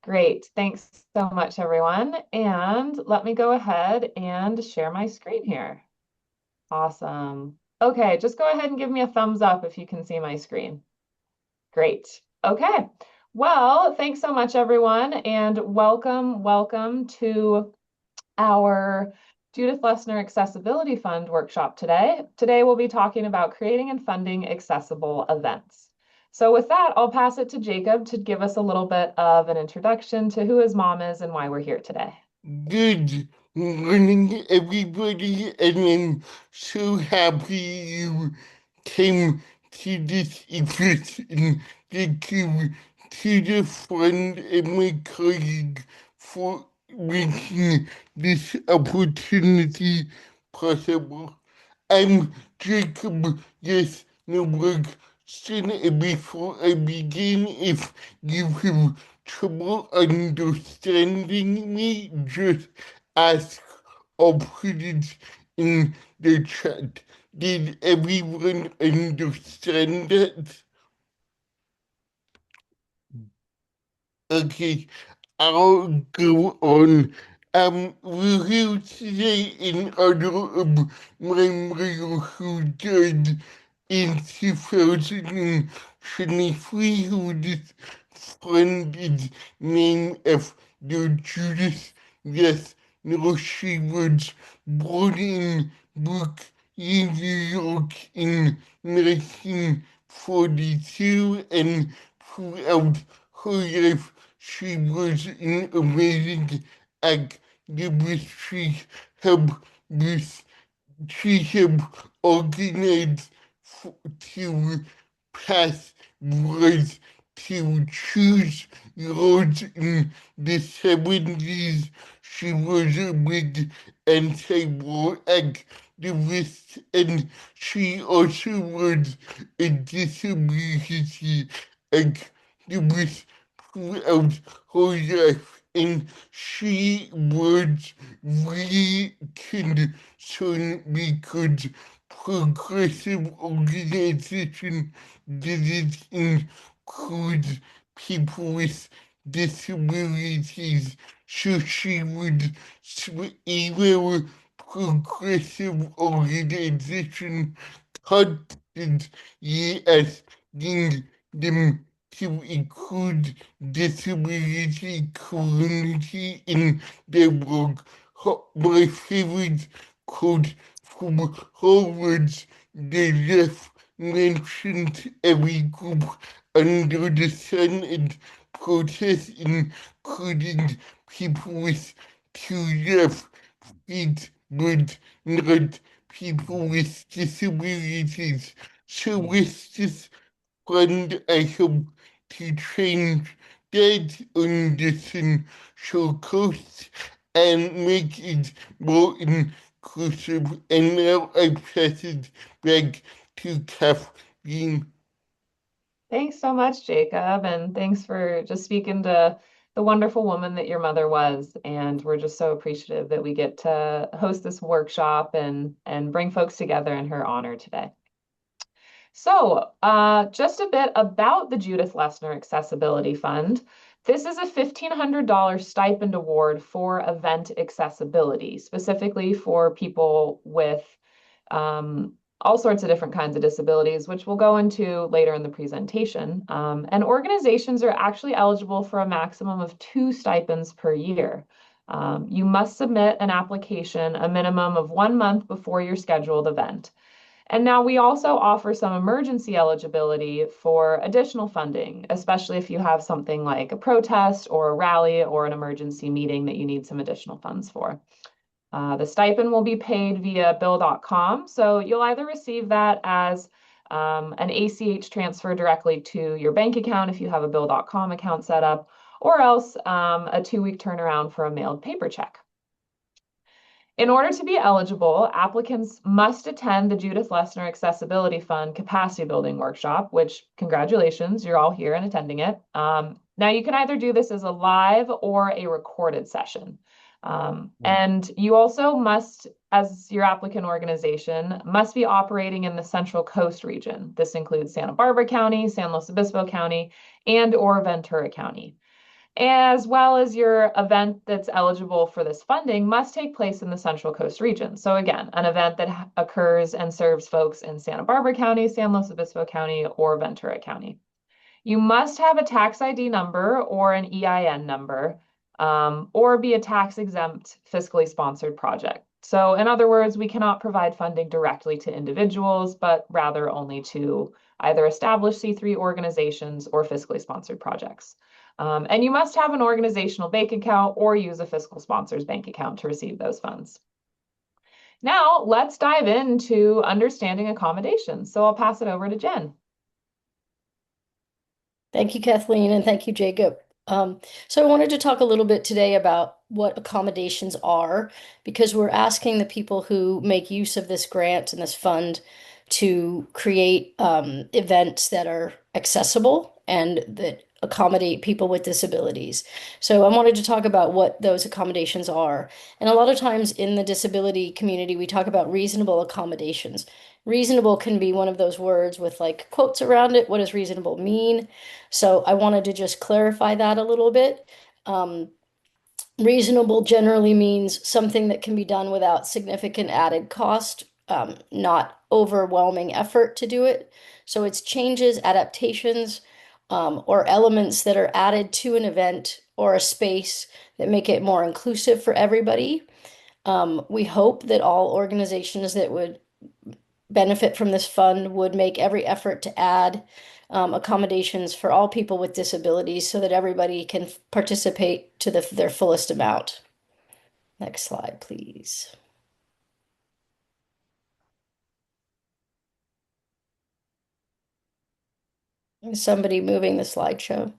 Great. Thanks so much, everyone. And let me go ahead and share my screen here. Awesome. Okay, just go ahead and give me a thumbs up if you can see my screen. Great. Okay. Well, thanks so much, everyone, and welcome to our Judith Lesner Accessibility Fund workshop today. Today, we'll be talking about creating and funding accessible events. So with that, I'll pass it to Jacob to give us a little bit of an introduction to who his mom is and why we're here today. Good morning, everybody, and I'm so happy you came to this event. And thank you to the fund and my colleague for making this opportunity possible. I'm Jacob, yes, no work. And before I begin, if you have trouble understanding me, just ask or put it in the chat. Did everyone understand that? Okay, I'll go on. We're here today in honor of my mother who died in 2023, who this fund is named after Judith. Yes, no, she was born in Brooklyn, New York in 1942, and throughout her life she was an amazing activist. Helped with she helped organize to pass laws to choose laws in the 70s. She was a big anti-war activist, and she also was a disability activist throughout her life. And she was really concerned because progressive organization didn't include people with disabilities. So she would either progressive organization constantly asking them to include disability community in their work. My favorite quote from Harvard's The Left mentioned every group under the sun and protest, including people with two left feet, but not people with disabilities. So with this fund, I hope to change that on the social coast and make it more inclusive. And now I pass it back to Kathleen. Thanks so much, Jacob, and thanks for just speaking to the wonderful woman that your mother was. And we're just so appreciative that we get to host this workshop and bring folks together in her honor today. So, just a bit about the Judith Lesner Accessibility Fund. This is a $1,500 stipend award for event accessibility, specifically for people with all sorts of different kinds of disabilities, which we'll go into later in the presentation. And organizations are actually eligible for a maximum of 2 stipends per year. You must submit an application a minimum of 1 month before your scheduled event. And now we also offer some emergency eligibility for additional funding, especially if you have something like a protest or a rally or an emergency meeting that you need some additional funds for. The stipend will be paid via bill.com. So you'll either receive that as an ACH transfer directly to your bank account if you have a bill.com account set up, or else a 2-week turnaround for a mailed paper check. In order to be eligible, applicants must attend the Judith Lesner Accessibility Fund Capacity Building Workshop, which congratulations, you're all here and attending it. Now you can either do this as a live or a recorded session. And you also must, as your applicant organization, must be operating in the Central Coast region. This includes Santa Barbara County, San Luis Obispo County, and or Ventura County. as well as your event that's eligible for this funding must take place in the Central Coast region. So again, an event that occurs and serves folks in Santa Barbara County, San Luis Obispo County, or Ventura County. You must have a tax ID number or an EIN number, or be a tax exempt fiscally sponsored project. So in other words, we cannot provide funding directly to individuals, but rather only to either established C3 organizations or fiscally sponsored projects. And you must have an organizational bank account or use a fiscal sponsor's bank account to receive those funds. Now, let's dive into understanding accommodations. So I'll pass it over to Jen. Thank you, Kathleen, and thank you, Jacob. So I wanted to talk a little bit today about what accommodations are, because we're asking the people who make use of this grant and this fund to create events that are accessible and that accommodate people with disabilities. So I wanted to talk about what those accommodations are. And a lot of times in the disability community, we talk about reasonable accommodations. Reasonable can be one of those words with like quotes around it. What does reasonable mean? So I wanted to just clarify that a little bit. Um, Reasonable generally means something that can be done without significant added cost, not overwhelming effort to do it. So it's changes, adaptations, or elements that are added to an event or a space that make it more inclusive for everybody. We hope that all organizations that would benefit from this fund would make every effort to add accommodations for all people with disabilities so that everybody can participate to their fullest amount. Next slide, please. Is somebody moving the slideshow?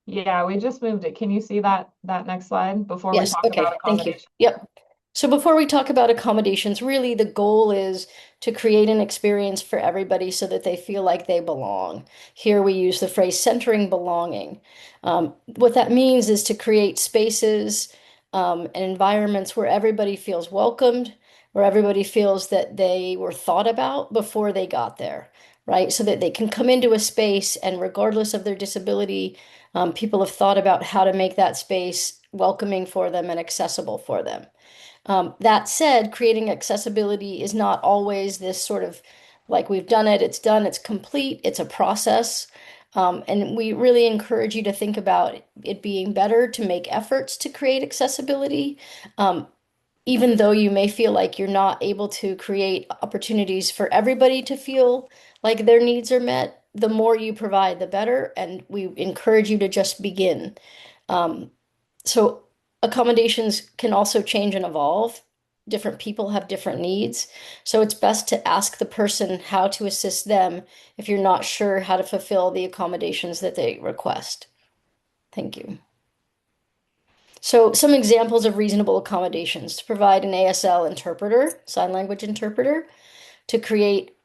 Yeah, we just moved it. Can you see that next slide before we Yes, talk about okay, thank you. accommodation? Yep. So before we talk about accommodations, really the goal is to create an experience for everybody so that they feel like they belong. Here we use the phrase centering belonging. What that means is to create spaces and environments where everybody feels welcomed, where everybody feels that they were thought about before they got there, right? So that they can come into a space and regardless of their disability, people have thought about how to make that space welcoming for them and accessible for them. That said, creating accessibility is not always this sort of like we've done it, it's done, it's complete, it's a process. And we really encourage you to think about it being better to make efforts to create accessibility, um, even though you may feel like you're not able to create opportunities for everybody to feel like their needs are met. The more you provide, the better. And we encourage you to just begin. Um, so accommodations can also change and evolve. Different people have different needs. So it's best to ask the person how to assist them if you're not sure how to fulfill the accommodations that they request. Thank you. So some examples of reasonable accommodations: to provide an ASL interpreter, sign language interpreter, to create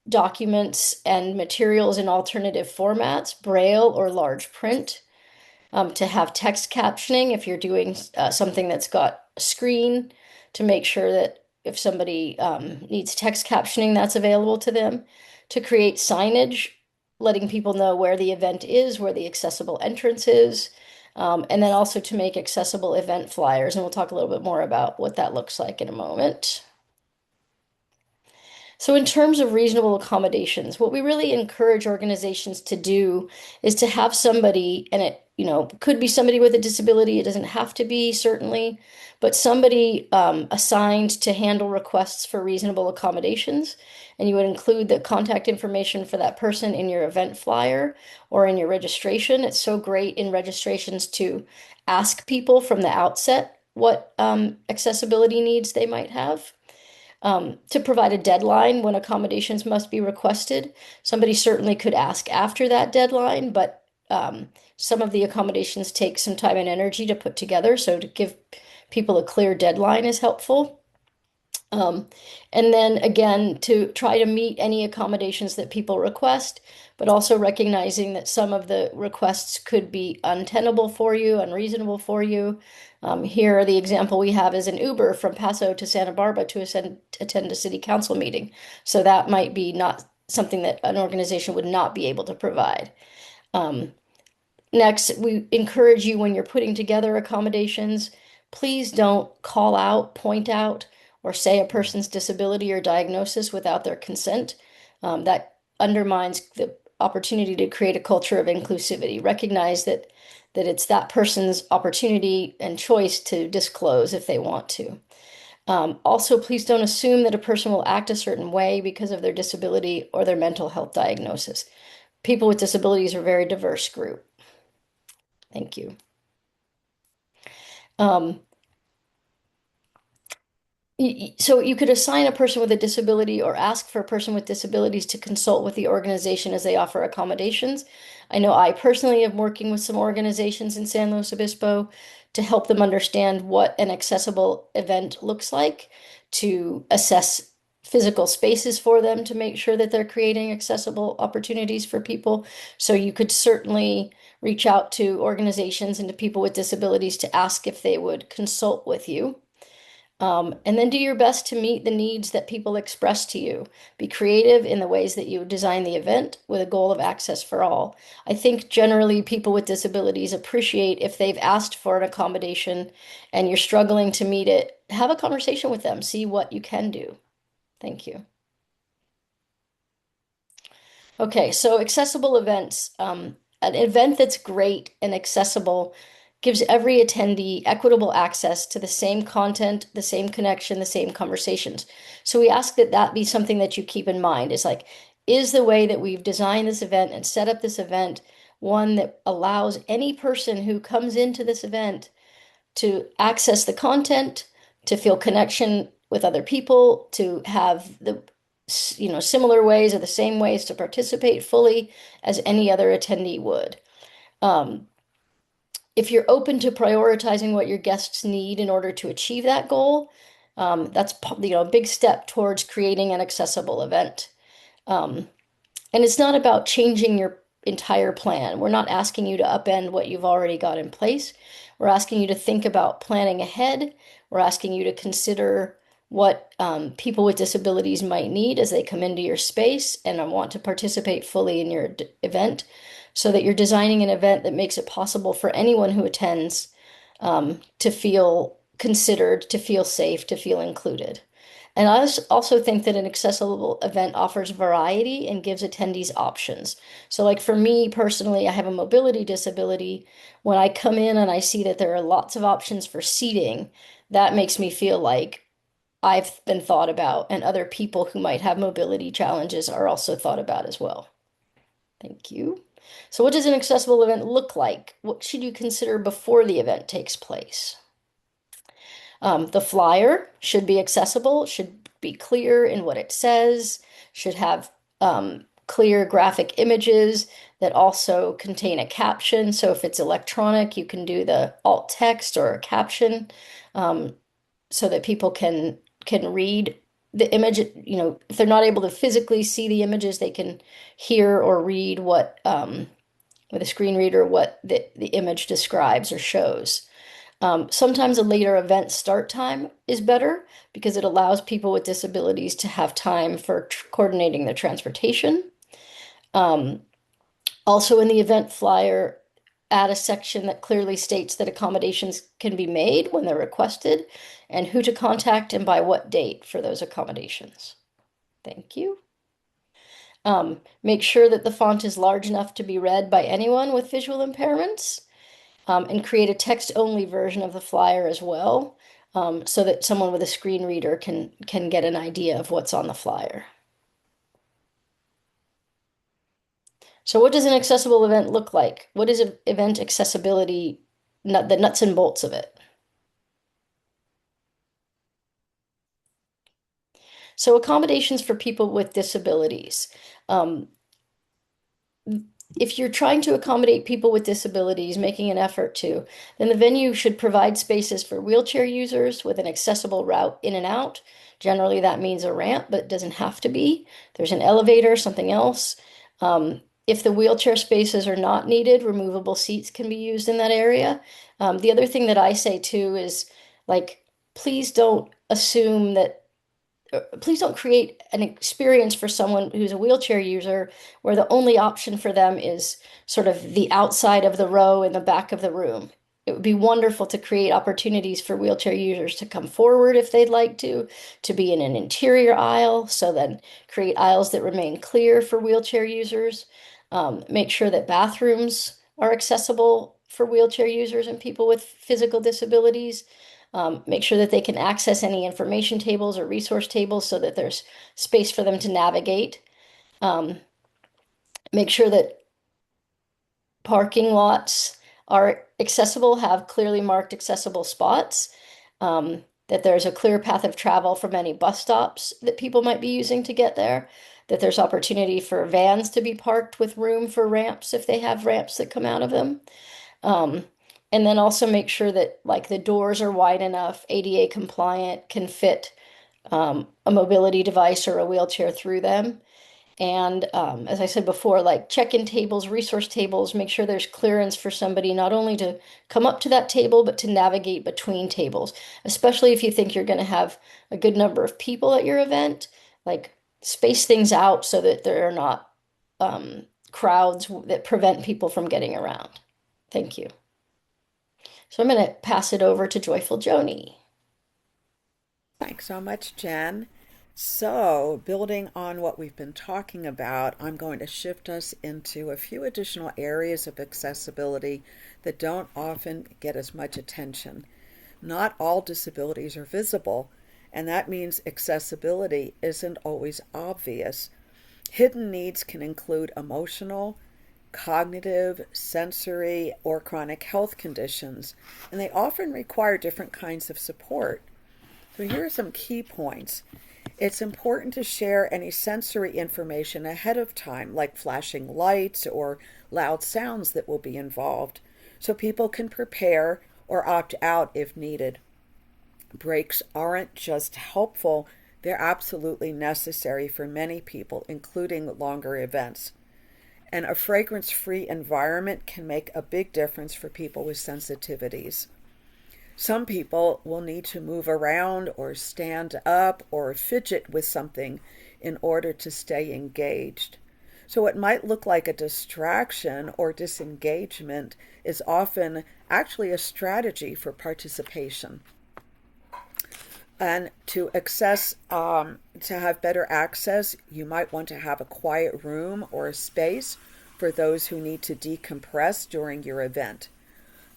documents and materials in alternative formats, Braille or large print, to have text captioning if you're doing something that's got a screen, to make sure that if somebody needs text captioning, that's available to them, to create signage, letting people know where the event is, where the accessible entrance is, and then also to make accessible event flyers. And we'll talk a little bit more about what that looks like in a moment. So in terms of reasonable accommodations, what we really encourage organizations to do is to have somebody, and it, could be somebody with a disability, it doesn't have to be certainly, but somebody assigned to handle requests for reasonable accommodations. And you would include the contact information for that person in your event flyer or in your registration. It's so great in registrations to ask people from the outset what accessibility needs they might have, to provide a deadline when accommodations must be requested. Somebody certainly could ask after that deadline, but some of the accommodations take some time and energy to put together. So to give people a clear deadline is helpful. Um, and then again, to try to meet any accommodations that people request, but also recognizing that some of the requests could be untenable for you, unreasonable for you. Here, the example we have is an Uber from Paso to Santa Barbara to attend a city council meeting. So that might be not something that an organization would not be able to provide. Um, Next, we encourage you when you're putting together accommodations, please don't call out, point out, or say a person's disability or diagnosis without their consent. That undermines the opportunity to create a culture of inclusivity. Recognize that it's that person's opportunity and choice to disclose if they want to. Also, please don't assume that a person will act a certain way because of their disability or their mental health diagnosis. People with disabilities are a very diverse group. Thank you. Um, so you could assign a person with a disability or ask for a person with disabilities to consult with the organization as they offer accommodations. I know I personally am working with some organizations in San Luis Obispo to help them understand what an accessible event looks like, to assess physical spaces for them to make sure that they're creating accessible opportunities for people. So you could certainly reach out to organizations and to people with disabilities to ask if they would consult with you. And then do your best to meet the needs that people express to you. Be creative in the ways that you design the event with a goal of access for all. I think generally people with disabilities appreciate if they've asked for an accommodation and you're struggling to meet it, have a conversation with them, see what you can do. Thank you. Okay, so accessible events. An event that's great and accessible gives every attendee equitable access to the same content, the same connection, the same conversations. So we ask that that be something that you keep in mind. Is like, is the way that we've designed this event and set up this event one that allows any person who comes into this event to access the content, to feel connection with other people, to have the similar ways or the same ways to participate fully as any other attendee would. Um, if you're open to prioritizing what your guests need in order to achieve that goal, that's a big step towards creating an accessible event. Um, and it's not about changing your entire plan. We're not asking you to upend what you've already got in place. We're asking you to think about planning ahead. We're asking you to consider what people with disabilities might need as they come into your space and want to participate fully in your event, so that you're designing an event that makes it possible for anyone who attends to feel considered, to feel safe, to feel included. And I also think that an accessible event offers variety and gives attendees options. So, like for me personally, I have a mobility disability. When I come in and I see that there are lots of options for seating, that makes me feel like I've been thought about, and other people who might have mobility challenges are also thought about as well. Thank you. So, what does an accessible event look like? What should you consider before the event takes place? The flyer should be accessible, should be clear in what it says, should have clear graphic images that also contain a caption. So if it's electronic, you can do the alt text or a caption so that people can read the image. If they're not able to physically see the images, they can hear or read what with a screen reader what the image describes or shows. Sometimes a later event start time is better because it allows people with disabilities to have time for coordinating their transportation. Um, Also, in the event flyer, add a section that clearly states that accommodations can be made when they're requested and who to contact and by what date for those accommodations. Thank you. Make sure that the font is large enough to be read by anyone with visual impairments. And create a text-only version of the flyer as well, so that someone with a screen reader can get an idea of what's on the flyer. So what does an accessible event look like? What is event accessibility, the nuts and bolts of it? So accommodations for people with disabilities. If you're trying to accommodate people with disabilities, making an effort to, then the venue should provide spaces for wheelchair users with an accessible route in and out. Generally, that means a ramp, but it doesn't have to be. There's an elevator, something else. If the wheelchair spaces are not needed, removable seats can be used in that area. The other thing that I say too is, like, please don't assume that please don't create an experience for someone who's a wheelchair user where the only option for them is sort of the outside of the row in the back of the room. It would be wonderful to create opportunities for wheelchair users to come forward if they'd like to be in an interior aisle, so then create aisles that remain clear for wheelchair users. Make sure that bathrooms are accessible for wheelchair users and people with physical disabilities. Make sure that they can access any information tables or resource tables so that there's space for them to navigate. Um, Make sure that parking lots are accessible, have clearly marked accessible spots, that there's a clear path of travel from any bus stops that people might be using to get there, that there's opportunity for vans to be parked with room for ramps if they have ramps that come out of them. Um, and then also make sure that like the doors are wide enough, ADA compliant, can fit a mobility device or a wheelchair through them. And as I said before, like check-in tables, resource tables, make sure there's clearance for somebody not only to come up to that table, but to navigate between tables, especially if you think you're going to have a good number of people at your event. Like space things out so that there are not crowds that prevent people from getting around. Thank you. So I'm going to pass it over to Joyful Joni. Thanks so much, Jen. So, building on what we've been talking about, I'm going to shift us into a few additional areas of accessibility that don't often get as much attention. Not all disabilities are visible, and that means accessibility isn't always obvious. Hidden needs can include emotional, cognitive, sensory, or chronic health conditions, and they often require different kinds of support. So here are some key points. It's important to share any sensory information ahead of time, like flashing lights or loud sounds that will be involved, so people can prepare or opt out if needed. Breaks aren't just helpful, they're absolutely necessary for many people, including longer events. And a fragrance-free environment can make a big difference for people with sensitivities. Some people will need to move around or stand up or fidget with something in order to stay engaged. So what might look like a distraction or disengagement is often actually a strategy for participation. And to have better access, you might want to have a quiet room or a space for those who need to decompress during your event.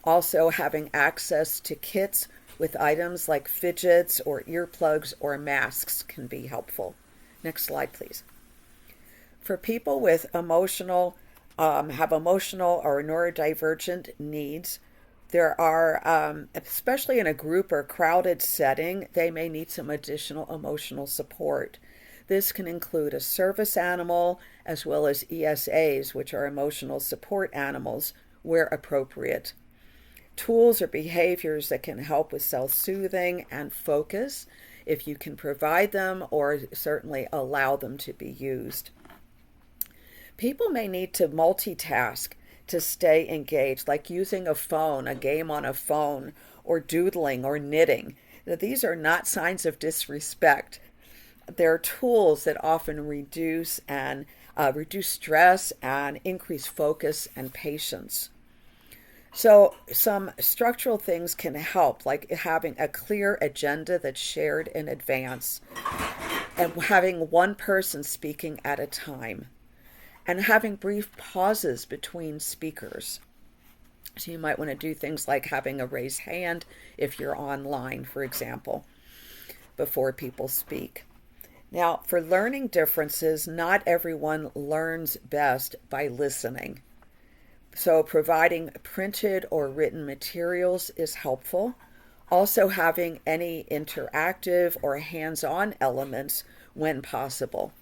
Also, having access to kits with items like fidgets or earplugs or masks can be helpful. Next slide, please. For people with have emotional or neurodivergent needs, there are, especially in a group or crowded setting, they may need some additional emotional support. This can include a service animal as well as ESAs, which are emotional support animals, where appropriate. Tools or behaviors that can help with self-soothing and focus, if you can provide them or certainly allow them to be used. People may need to multitask to stay engaged, like using a phone, a game on a phone, or doodling or knitting. Now, these are not signs of disrespect. They're tools that often reduce stress and increase focus and patience. So some structural things can help, like having a clear agenda that's shared in advance and having one person speaking at a time and having brief pauses between speakers. So you might want to do things like having a raised hand if you're online, for example, before people speak. Now, for learning differences, not everyone learns best by listening. So providing printed or written materials is helpful. Also having any interactive or hands-on elements when possible.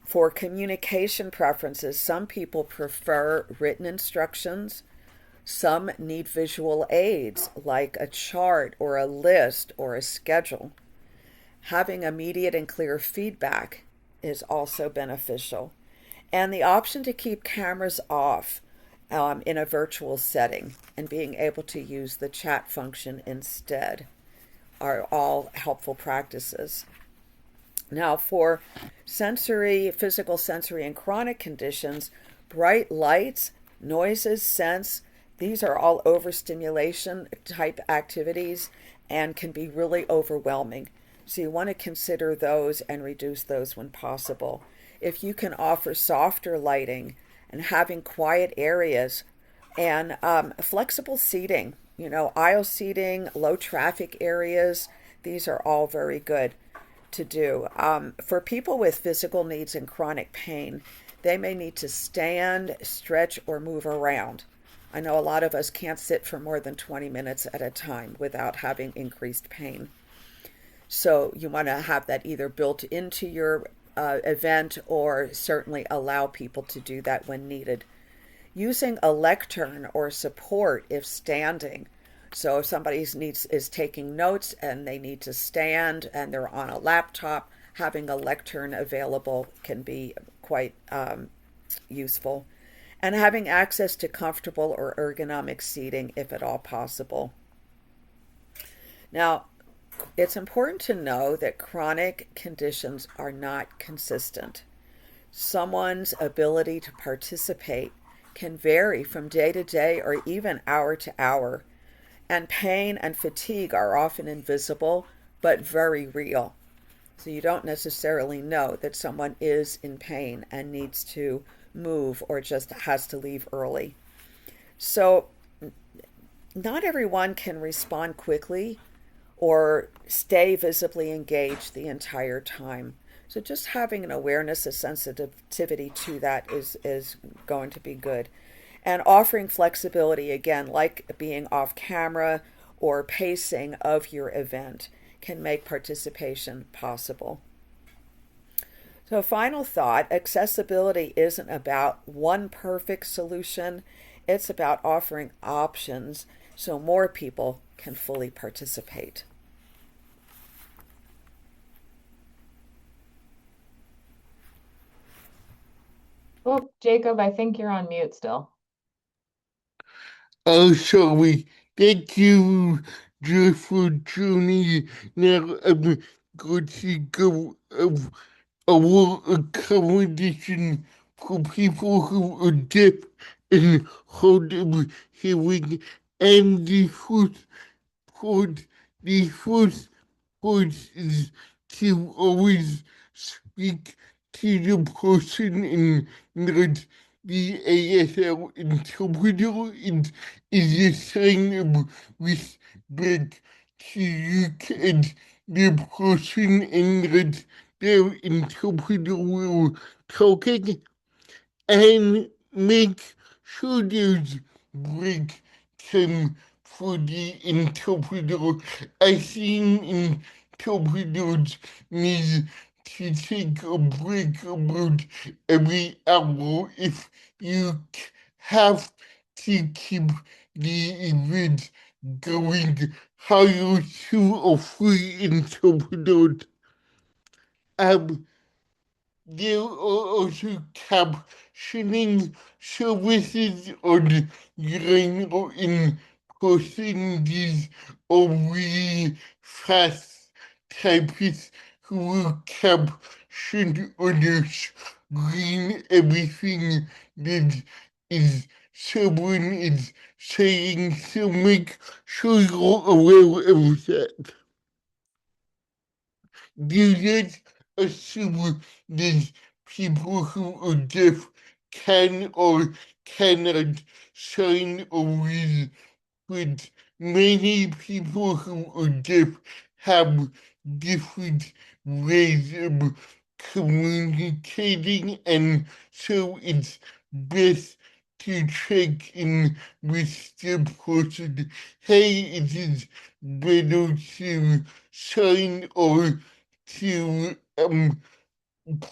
For communication preferences, some people prefer written instructions. Some need visual aids like a chart or a list or a schedule. Having immediate and clear feedback is also beneficial. And the option to keep cameras off in a virtual setting and being able to use the chat function instead. are all helpful practices. Now, for physical sensory, and chronic conditions, bright lights, noises, scents, these are all overstimulation type activities and can be really overwhelming. So you want to consider those and reduce those when possible. If you can offer softer lighting and having quiet areas and flexible seating, aisle seating, low traffic areas, these are all very good to do. For people with physical needs and chronic pain, they may need to stand, stretch, or move around. I know a lot of us can't sit for more than 20 minutes at a time without having increased pain. So you want to have that either built into your event or certainly allow people to do that when needed. Using a lectern or support if standing. So if somebody is taking notes and they need to stand and they're on a laptop, having a lectern available can be quite useful. And having access to comfortable or ergonomic seating if at all possible. Now, it's important to know that chronic conditions are not consistent. Someone's ability to participate can vary from day to day or even hour to hour, and pain and fatigue are often invisible but very real. So you don't necessarily know that someone is in pain and needs to move or just has to leave early. So not everyone can respond quickly or stay visibly engaged the entire time. So just having an awareness, a sensitivity to that is going to be good. And offering flexibility, again, like being off camera or pacing of your event can make participation possible. So final thought, accessibility isn't about one perfect solution. It's about offering options so more people can fully participate. Oh, Jacob, I think you're on mute still. Oh, sorry. Thank you just for joining. Now I'm going to go our accommodation for people who are deaf and hard of hearing, and the first point is to always speak to the person and not the ASL interpreter. It is a sign of respect to you and the person and that their interpreter will talking, and make sure there's break time for the interpreter. I've seen interpreters need to take a break about every hour if you have to keep the event going. Hire 2 or 3 interpreters. There are also captioning services online or in person. These are really fast typists who will caption on the screen everything that is someone is saying, so make sure you're aware of that. Do not assume that people who are deaf can or cannot sign or read, but many people who are deaf have different ways of communicating, and so it's best to check in with the person. Hey, it is better to sign or to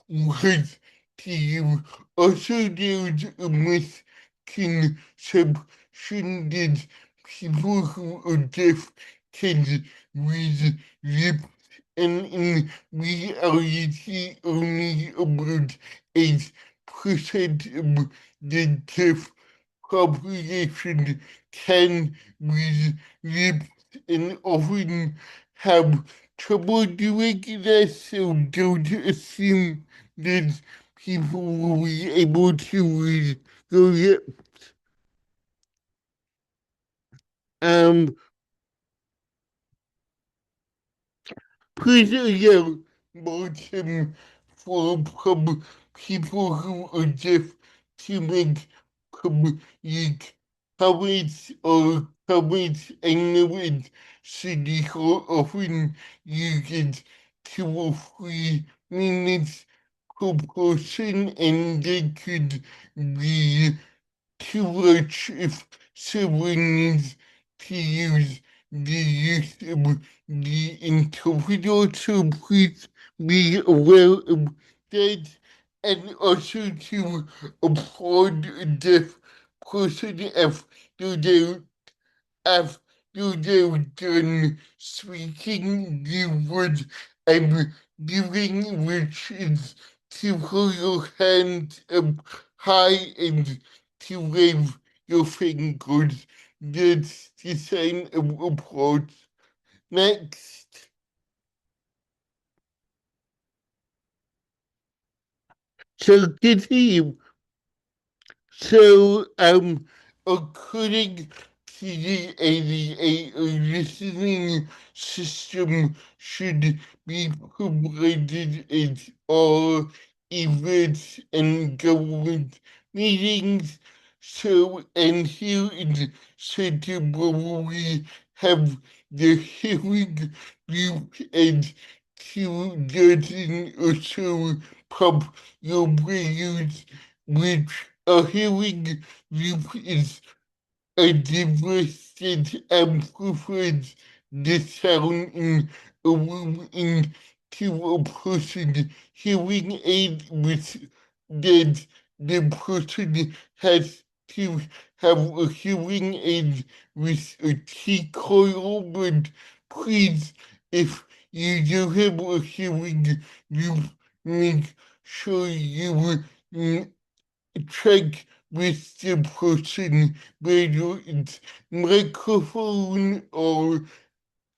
with to you. Also, there's a misconception that people who are deaf can read lips, and in reality, only about 8% of the deaf population can read lips, and often have trouble doing that, so don't assume that people will be able to read your lips. Please allow motion for people who are deaf to make public comments or comments. I know it City Hall often uses 2 or 3 minutes per person, and that could be too much if someone needs to use the use of the interpreter, so please be aware of that, and also to applaud a deaf person after they're done speaking the word I'm giving, which is to hold your hand up high and to wave your fingers. That's the sign of applause. Next. So continue. So, according to the ADA, a listening system should be provided at all events and government meetings. So, and here in September, we have the hearing group and 2 dozen or so pub your brains, which a hearing loop is a device that amplifies the sound in a room into a person's hearing aid with that the person has to have a hearing aid with a T-coil, but please, if you do have a hearing loop, make sure you check with the person whether it's microphone or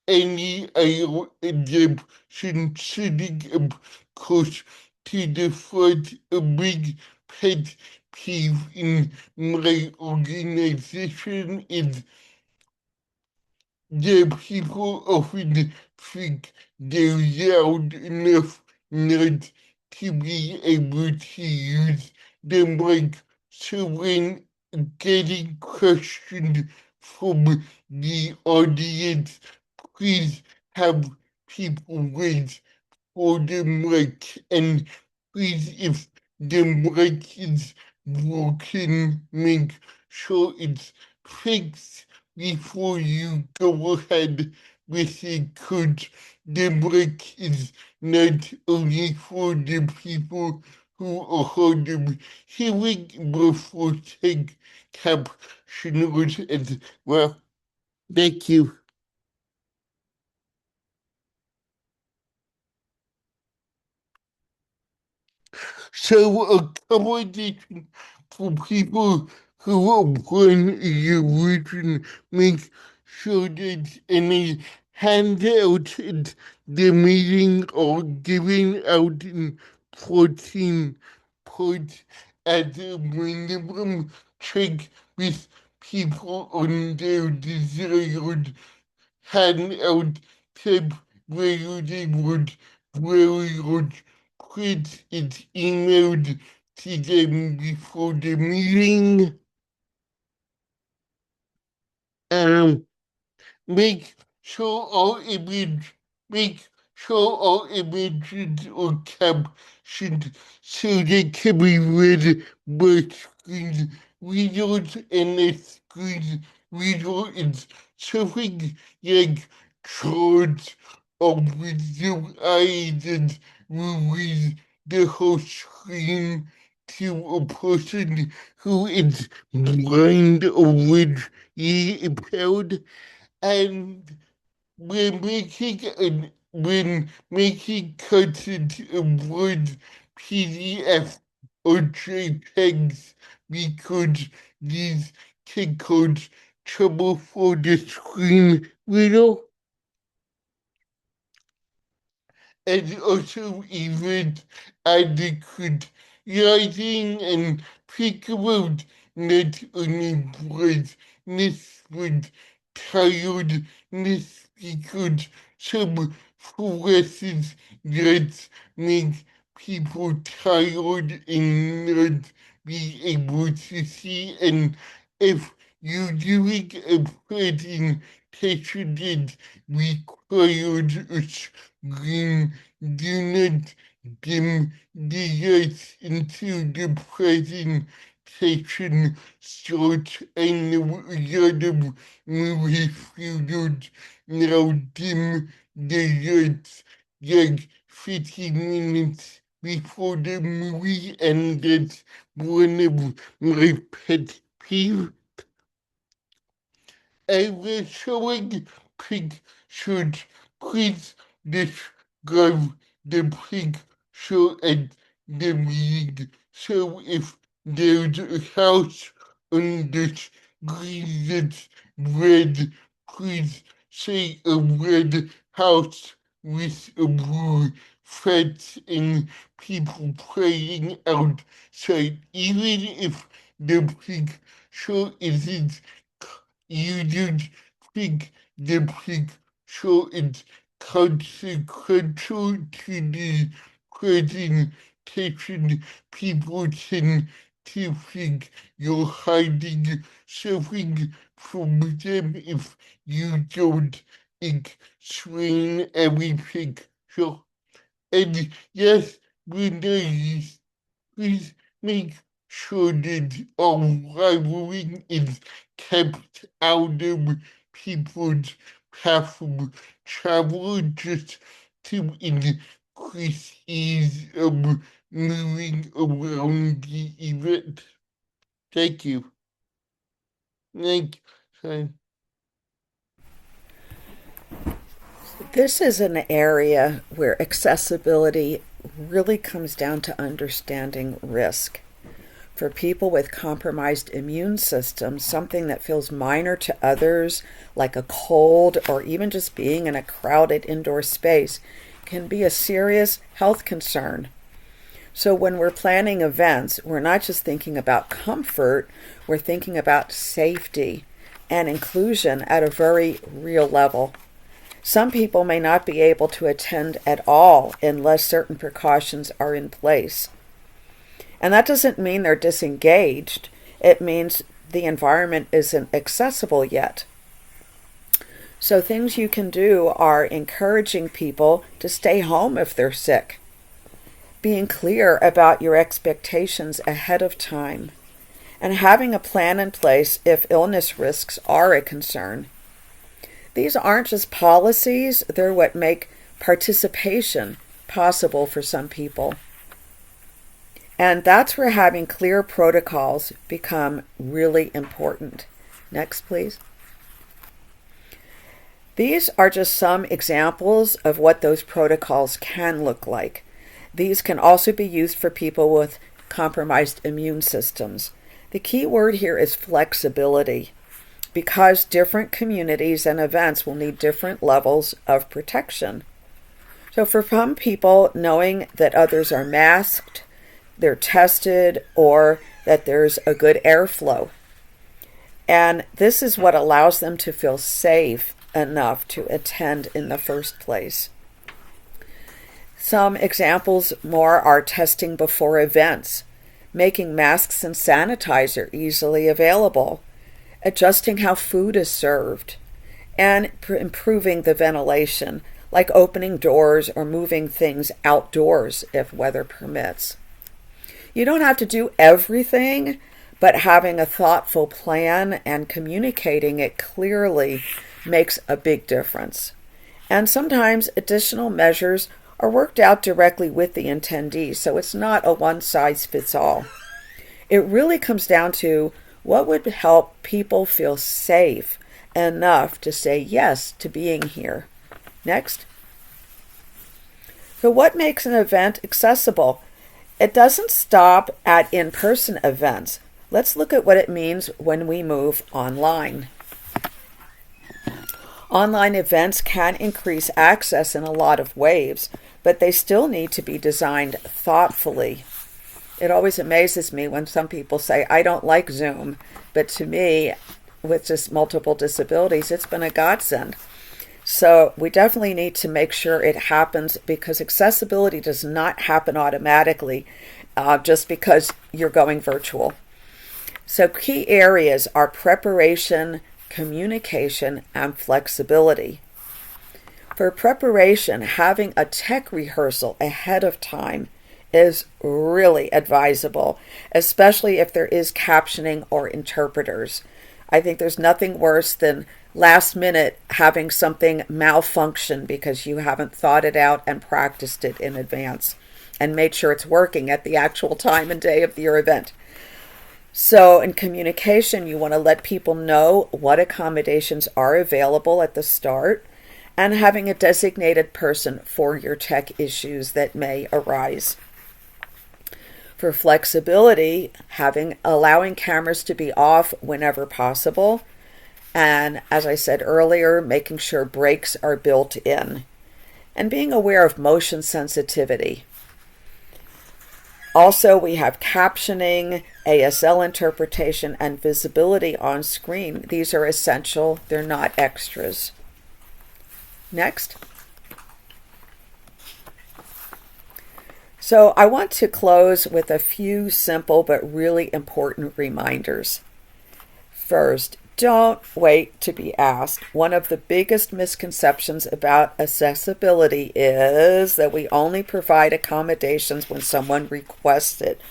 any other adaptation setting up close to the front. A big pet peeve in my organization is the people often think they're loud enough not to be able to use the mic. So when getting questioned from the audience, please have people wait for the mic, and please, if the mic is broken, make sure it's fixed before you go ahead with it, because the mic is not only for the people who are hard of hearing, but for tech captioners as well. Thank you. So accommodation for people who are born in the region, make sure that any handout at the meeting or giving out in 14 points at the minimum. Check with people on their desired handout type where they would very much quit it emailed to them before the meeting. Um, make sure all image, make sure all images or captions so they can be read by screen readers, and a screen reader is something like charts or visual aids that will read the whole screen to a person who is blind or visually impaired. And when making content of Word, PDF, or JPEGs, because these can cause trouble for the screen reader. and also event adequate lighting and think about not only brightness but tiredness, because some fluorescent lights make people tired and not be able to see. And if you're doing a presentation that requires a screen, do not dim the lights until the presentation starts. I know a lot of movie studios now dim the lights like 15 minutes before the movie, and that's one of my pet peeves. I was showing pictures. Please describe the picture at the beginning. So if there's a house on the screen that's red, please say a red house with a blue fence and people playing outside. Even if the picture isn't, you did think the picture is consequential to the presentation. People tend to think you're hiding something from them if you don't explain every picture. And yes, we know, please make sure that our rivaling is kept out of people's path of travel, just to increase ease of moving around the event. Thank you. Thank you. This is an area where accessibility really comes down to understanding risk. For people with compromised immune systems, something that feels minor to others, like a cold or even just being in a crowded indoor space, can be a serious health concern. So when we're planning events, we're not just thinking about comfort, we're thinking about safety and inclusion at a very real level. Some people may not be able to attend at all unless certain precautions are in place. And that doesn't mean they're disengaged. It means the environment isn't accessible yet. So things you can do are encouraging people to stay home if they're sick, being clear about your expectations ahead of time, and having a plan in place if illness risks are a concern. These aren't just policies, they're what make participation possible for some people. And that's where having clear protocols become really important. Next, please. These are just some examples of what those protocols can look like. These can also be used for people with compromised immune systems. The key word here is flexibility, because different communities and events will need different levels of protection. So for some people, knowing that others are masked, they're tested, or that there's a good airflow. And this is what allows them to feel safe enough to attend in the first place. Some examples more are testing before events, making masks and sanitizer easily available, adjusting how food is served, and improving the ventilation, like opening doors or moving things outdoors if weather permits. You don't have to do everything, but having a thoughtful plan and communicating it clearly makes a big difference. And sometimes additional measures are worked out directly with the attendee, so it's not a one-size-fits-all. It really comes down to what would help people feel safe enough to say yes to being here. Next. So what makes an event accessible? It doesn't stop at in-person events. Let's look at what it means when we move online. Online events can increase access in a lot of ways. but they still need to be designed thoughtfully. It always amazes me when some people say, I don't like Zoom, but to me, with just multiple disabilities, it's been a godsend. So we definitely need to make sure it happens, because accessibility does not happen automatically just because you're going virtual. So key areas are preparation, communication, and flexibility. For preparation, having a tech rehearsal ahead of time is really advisable, especially if there is captioning or interpreters. I think there's nothing worse than last minute having something malfunction because you haven't thought it out and practiced it in advance and made sure it's working at the actual time and day of your event. So in communication, you want to let people know what accommodations are available at the start, and having a designated person for your tech issues that may arise. For flexibility, allowing cameras to be off whenever possible, and as I said earlier, making sure breaks are built in, and being aware of motion sensitivity. Also, we have captioning, ASL interpretation, and visibility on screen. These are essential, they're not extras. Next. So I want to close with a few simple but really important reminders. First, don't wait to be asked. One of the biggest misconceptions about accessibility is that we only provide accommodations when someone requests it.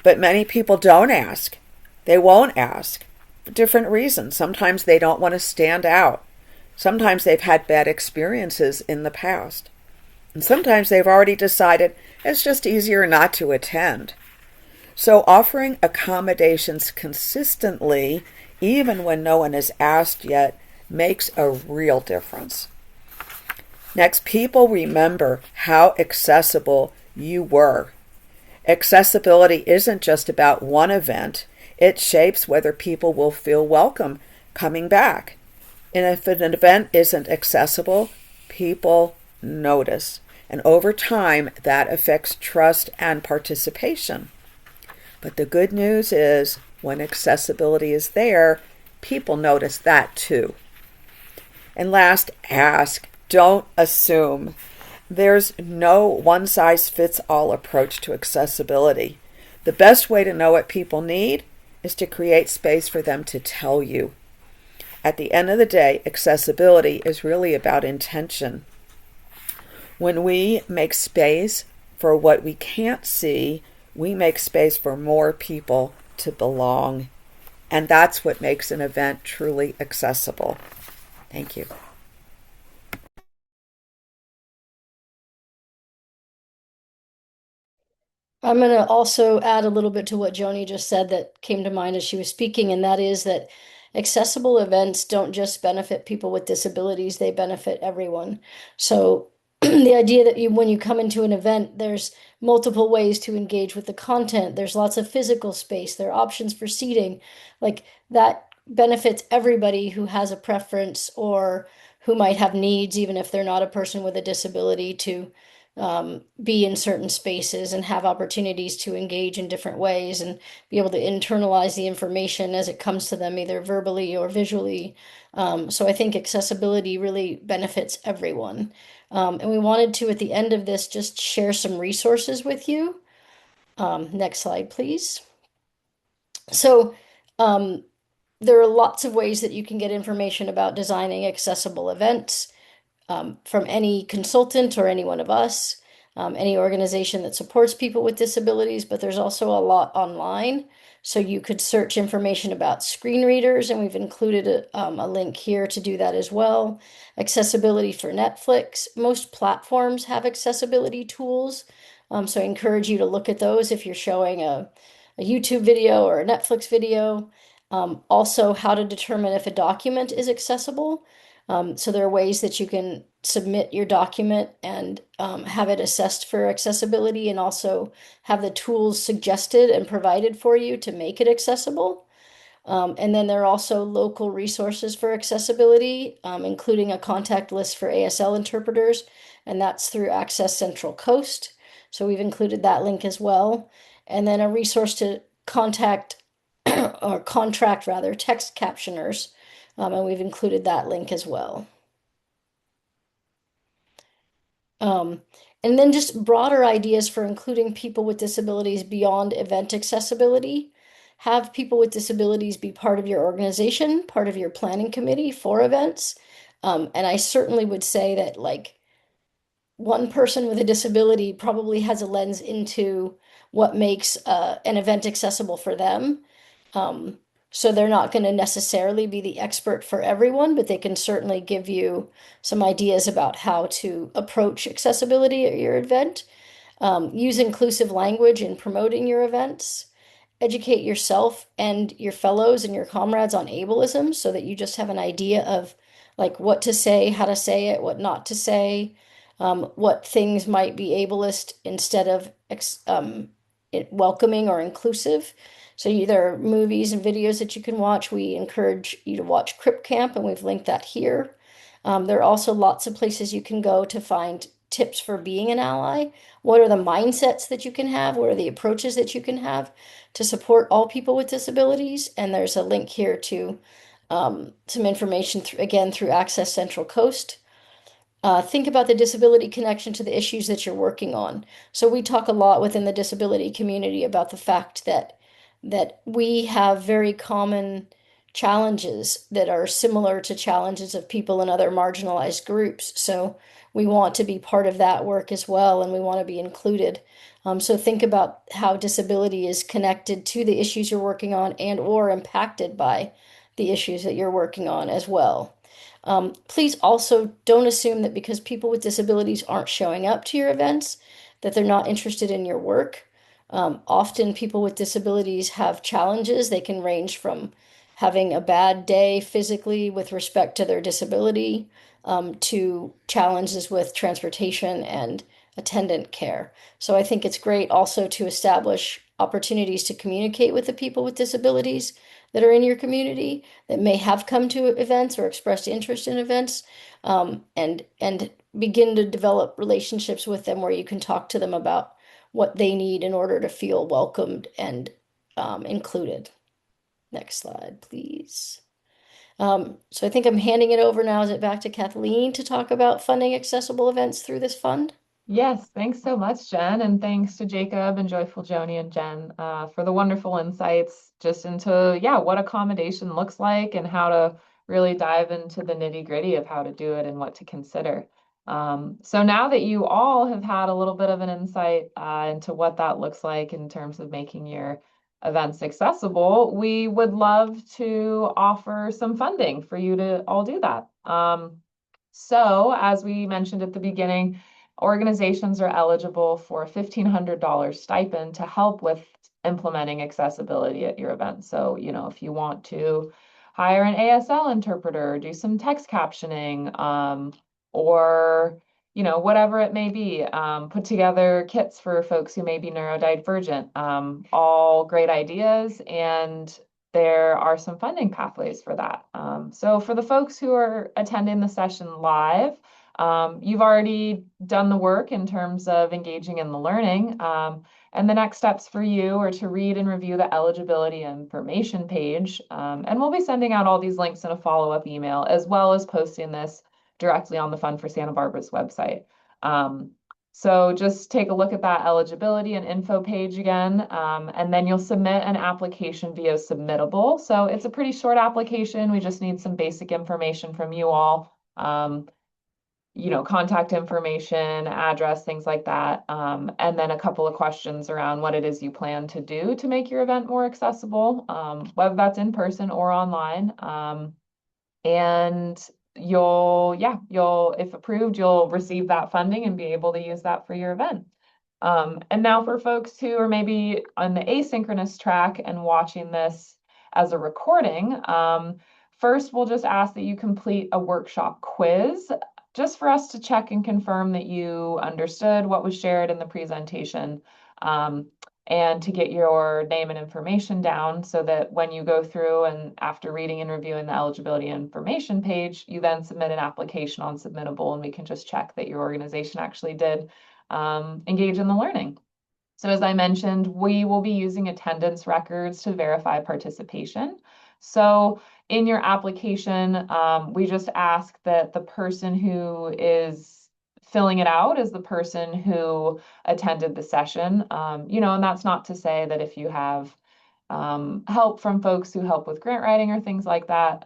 But many people don't ask. They won't ask for different reasons. Sometimes they don't want to stand out. Sometimes they've had bad experiences in the past. And sometimes they've already decided it's just easier not to attend. So offering accommodations consistently, even when no one has asked yet, makes a real difference. Next, people remember how accessible you were. Accessibility isn't just about one event. It shapes whether people will feel welcome coming back. And if an event isn't accessible, people notice. And over time, that affects trust and participation. But the good news is, when accessibility is there, people notice that too. And last, ask. Don't assume. There's no one-size-fits-all approach to accessibility. The best way to know what people need is to create space for them to tell you. At the end of the day, accessibility is really about intention. When we make space for what we can't see, we make space for more people to belong. And that's what makes an event truly accessible. Thank you. I'm going to also add a little bit to what Joni just said that came to mind as she was speaking, and that is that accessible events don't just benefit people with disabilities, they benefit everyone. So the idea that when you come into an event, there's multiple ways to engage with the content. There's lots of physical space. There are options for seating. Like that benefits everybody who has a preference or who might have needs, even if they're not a person with a disability, to be in certain spaces and have opportunities to engage in different ways and be able to internalize the information as it comes to them, either verbally or visually. So I think accessibility really benefits everyone. And we wanted to, at the end of this, just share some resources with you. Next slide, please. So there are lots of ways that you can get information about designing accessible events from any consultant or any one of us, any organization that supports people with disabilities, but there's also a lot online. So you could search information about screen readers, and we've included a link here to do that as well. Accessibility for Netflix. Most platforms have accessibility tools. So I encourage you to look at those if you're showing a YouTube video or a Netflix video. Also, how to determine if a document is accessible. So there are ways that you can submit your document and have it assessed for accessibility, and also have the tools suggested and provided for you to make it accessible. And then there are also local resources for accessibility, including a contact list for ASL interpreters, and that's through Access Central Coast. So we've included that link as well. And then a resource to contact or contract rather text captioners, and we've included that link as well. Um, and then just broader ideas for including people with disabilities beyond event accessibility. Have people with disabilities be part of your organization, part of your planning committee for events. And I certainly would say that, like, one person with a disability probably has a lens into what makes an event accessible for them. Um, so they're not going to necessarily be the expert for everyone, but they can certainly give you some ideas about how to approach accessibility at your event. Use inclusive language in promoting your events. Educate yourself and your fellows and your comrades on ableism so that you just have an idea of like what to say, how to say it, what not to say, what things might be ableist instead of welcoming or inclusive. So there are movies and videos that you can watch. We encourage you to watch Crip Camp, and we've linked that here. There are also lots of places you can go to find tips for being an ally. What are the mindsets that you can have? What are the approaches that you can have to support all people with disabilities? And there's a link here to some information, again, through Access Central Coast. Think about the disability connection to the issues that you're working on. So we talk a lot within the disability community about the fact that we have very common challenges that are similar to challenges of people in other marginalized groups. So we want to be part of that work as well, and we want to be included. So think about how disability is connected to the issues you're working on and or impacted by the issues that you're working on as well. Please also don't assume that because people with disabilities aren't showing up to your events, that they're not interested in your work. Often people with disabilities have challenges. They can range from having a bad day physically with respect to their disability, to challenges with transportation and attendant care. So I think it's great also to establish opportunities to communicate with the people with disabilities that are in your community that may have come to events or expressed interest in events, and begin to develop relationships with them where you can talk to them about what they need in order to feel welcomed and included. Next slide, please. So I think I'm handing it over now. Is it back to Kathleen to talk about funding accessible events through this fund? Yes, thanks so much, Jen, and thanks to Jacob and Joyful Joni and Jen for the wonderful insights just into, yeah, what accommodation looks like and how to really dive into the nitty-gritty of how to do it and what to consider. So now that you all have had a little bit of an insight into what that looks like in terms of making your events accessible, we would love to offer some funding for you to all do that. So as we mentioned at the beginning, organizations are eligible for a $1,500 stipend to help with implementing accessibility at your event. So, if you want to hire an ASL interpreter, do some text captioning, or, whatever it may be, put together kits for folks who may be neurodivergent, all great ideas. And there are some funding pathways for that. So for the folks who are attending the session live, you've already done the work in terms of engaging in the learning. And the next steps for you are to read and review the eligibility information page. And we'll be sending out all these links in a follow-up email, as well as posting this directly on the Fund for Santa Barbara's website. So just take a look at that eligibility and info page again, and then you'll submit an application via Submittable. So it's a pretty short application. We just need some basic information from you all. Contact information, address, things like that. And then a couple of questions around what it is you plan to do to make your event more accessible, whether that's in person or online. And if approved, you'll receive that funding and be able to use that for your event. And now for folks who are maybe on the asynchronous track and watching this as a recording, first we'll just ask that you complete a workshop quiz just for us to check and confirm that you understood what was shared in the presentation. and to get your name and information down so that when you go through and after reading and reviewing the eligibility information page, you then submit an application on Submittable, and we can just check that your organization actually did engage in the learning. So as I mentioned, we will be using attendance records to verify participation. So in your application, we just ask that the person who is filling it out is the person who attended the session. And that's not to say that if you have help from folks who help with grant writing or things like that,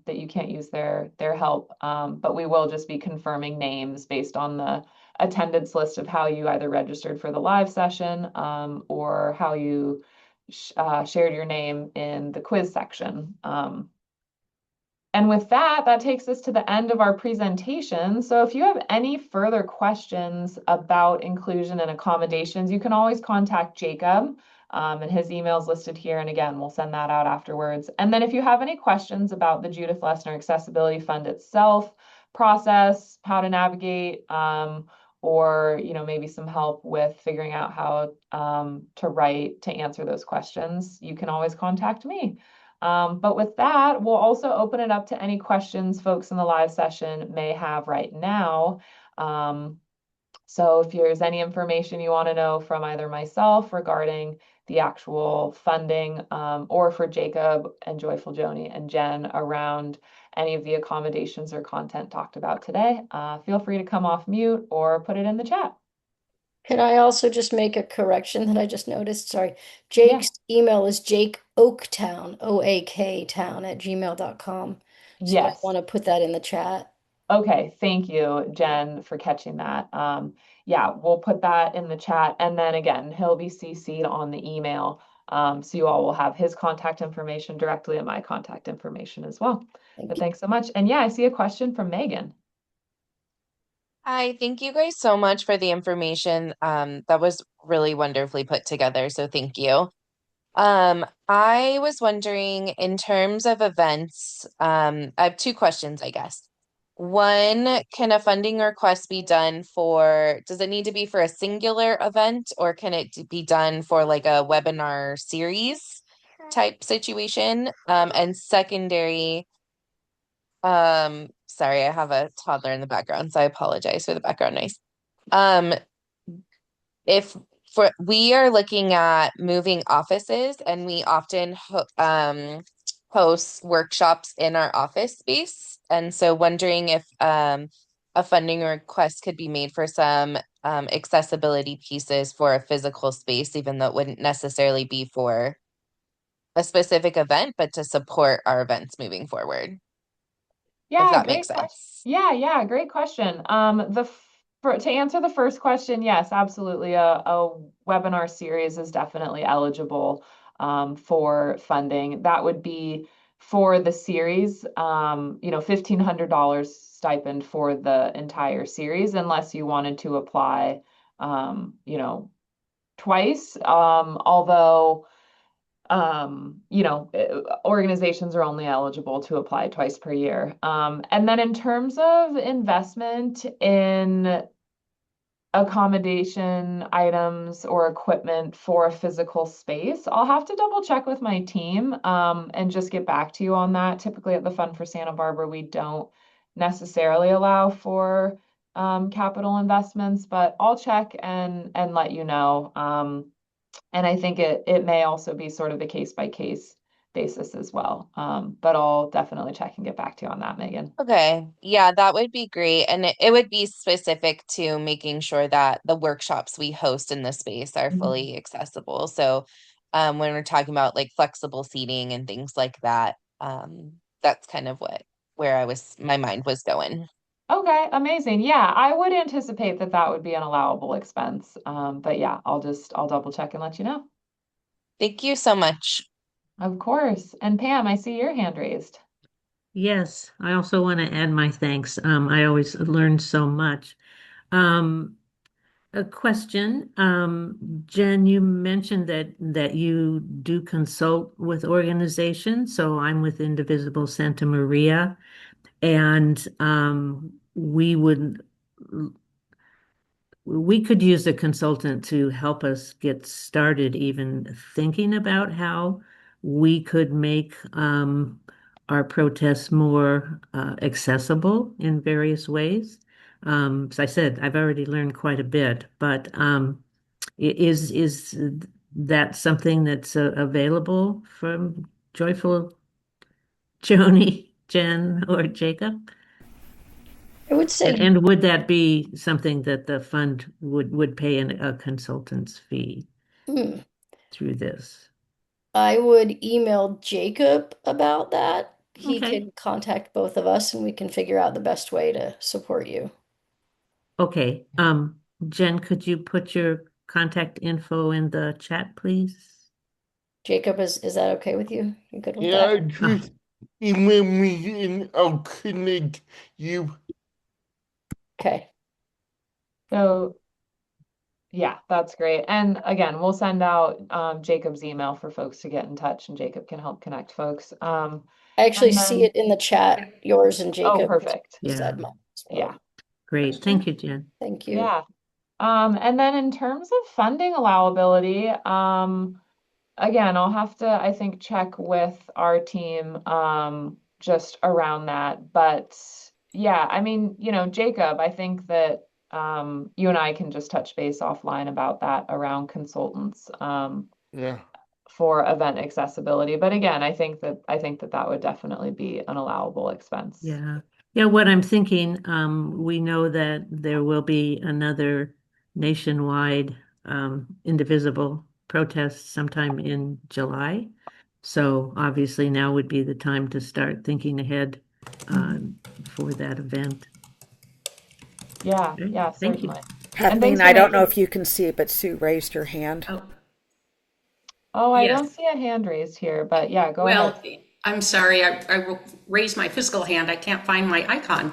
that you can't use their help. But we will just be confirming names based on the attendance list of how you either registered for the live session or how you shared your name in the quiz section. And with that, that takes us to the end of our presentation. So if you have any further questions about inclusion and accommodations, you can always contact Jacob, and his email is listed here. And again, we'll send that out afterwards. And then if you have any questions about the Judith Lesner Accessibility Fund itself, process, how to navigate, or maybe some help with figuring out how to write to answer those questions, you can always contact me. But with that, we'll also open it up to any questions folks in the live session may have right now. So if there's any information you want to know from either myself regarding the actual funding, or for Jacob and Joyful Joni and Jen around any of the accommodations or content talked about today, feel free to come off mute or put it in the chat. Can I also just make a correction that I just noticed? Sorry. Yeah. Jake's email is jakeoaktown, OAK town @gmail.com. So I Yes. want to put that in the chat. Okay, thank you, Jen, for catching that. Yeah, we'll put that in the chat. And then again, he'll be CC'd on the email. So you all will have his contact information directly and my contact information as well. But thanks so much. And yeah, I see a question from Megan. Hi, thank you guys so much for the information. That was really wonderfully put together, so thank you. I was wondering, in terms of events, I have two questions, I guess. One, can a funding request be done does it need to be for a singular event, or can it be done for like a webinar series type situation? And secondary, sorry, I have a toddler in the background, so I apologize for the background noise. Um, if we are looking at moving offices, and we often host workshops in our office space, and so wondering if a funding request could be made for some accessibility pieces for a physical space, even though it wouldn't necessarily be for a specific event, but to support our events moving forward. Yeah, If that great makes question. sense. Yeah, great question. To answer the first question, yes, absolutely. A webinar series is definitely eligible for funding. That would be for the series, $1,500 stipend for the entire series, unless you wanted to apply, twice. Although organizations are only eligible to apply twice per year. And then in terms of investment in accommodation items or equipment for a physical space, I'll have to double check with my team and just get back to you on that. Typically at the Fund for Santa Barbara, we don't necessarily allow for capital investments, but I'll check and let you know. And I think it may also be sort of a case by case basis as well. But I'll definitely check and get back to you on that, Megan. Okay. Yeah, that would be great. And it would be specific to making sure that the workshops we host in the space are fully accessible. So when we're talking about like flexible seating and things like that, that's kind of where my mind was going. Okay, amazing. Yeah, I would anticipate that that would be an allowable expense. But yeah, I'll double check and let you know. Thank you so much. Of course. And Pam, I see your hand raised. Yes, I also want to add my thanks. I always learn so much. Um, a question, Jen, you mentioned that you do consult with organizations. So I'm with Indivisible Santa Maria, and we would we could use a consultant to help us get started, even thinking about how we could make our protests more accessible in various ways. As I said, I've already learned quite a bit, but is that something that's available from Joyful Joni, Jen, or Jacob? I would say And would that be something that the fund would pay a consultant's fee hmm, through this? I would email Jacob about that. He Okay. can contact both of us and we can figure out the best way to support you. Okay. Jen, could you put your contact info in the chat, please? Jacob, is that okay with you? You good with that? Yeah, just email me and I'll connect you. Okay. So yeah, that's great. And again, we'll send out Jacob's email for folks to get in touch, and Jacob can help connect folks. I actually And see then, it in the chat, yours and oh, Jacob perfect. Yeah, said mine as Yeah, well. great. Thank you, Jen. Thank you. yeah. And then in terms of funding allowability, again, I'll have to, I think, check with our team just around that. But yeah, I mean, Jacob, I think that you and I can just touch base offline about that around consultants Yeah. for event accessibility. But again, I think that that would definitely be an allowable expense. Yeah. Yeah, what I'm thinking, we know that there will be another nationwide indivisible protest sometime in July. So obviously now would be the time to start thinking ahead for that event. Yeah, Okay, yeah, thank you. certainly. And Kathleen, thanks for I don't know making, if you can see, but Sue raised her hand. Oh, oh, I yes. don't see a hand raised here, but yeah, go ahead. Well, I'm sorry. I raised my physical hand. I can't find my icon.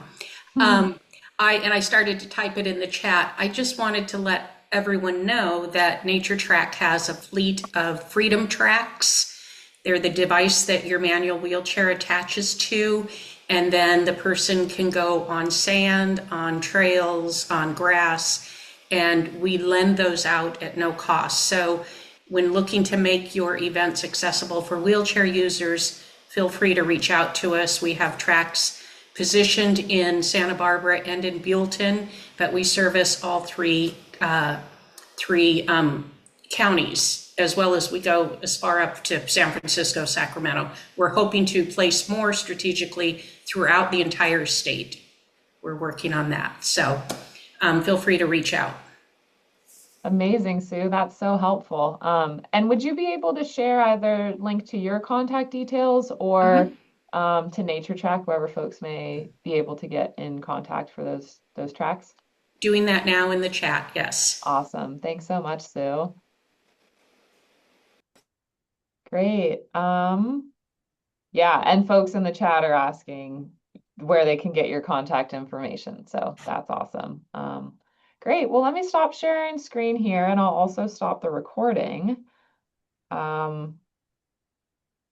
Mhm. I started to type it in the chat. I just wanted to let everyone know that Nature Track has a fleet of Freedom Tracks. They're the device that your manual wheelchair attaches to, and then the person can go on sand, on trails, on grass, and we lend those out at no cost. So when looking to make your events accessible for wheelchair users, feel free to reach out to us. We have tracks positioned in Santa Barbara and in Buellton, but we service all three counties, as well as we go as far up to San Francisco, Sacramento. We're hoping to place more strategically throughout the entire state. We're working on that. So feel free to reach out. Amazing, Sue. That's so helpful. And would you be able to share either link to your contact details or to Nature Track, wherever folks may be able to get in contact for those tracks? Doing that now in the chat, yes. Awesome. Thanks so much, Sue. Great. Yeah, and folks in the chat are asking where they can get your contact information. So that's awesome. Great. Well, let me stop sharing screen here and I'll also stop the recording.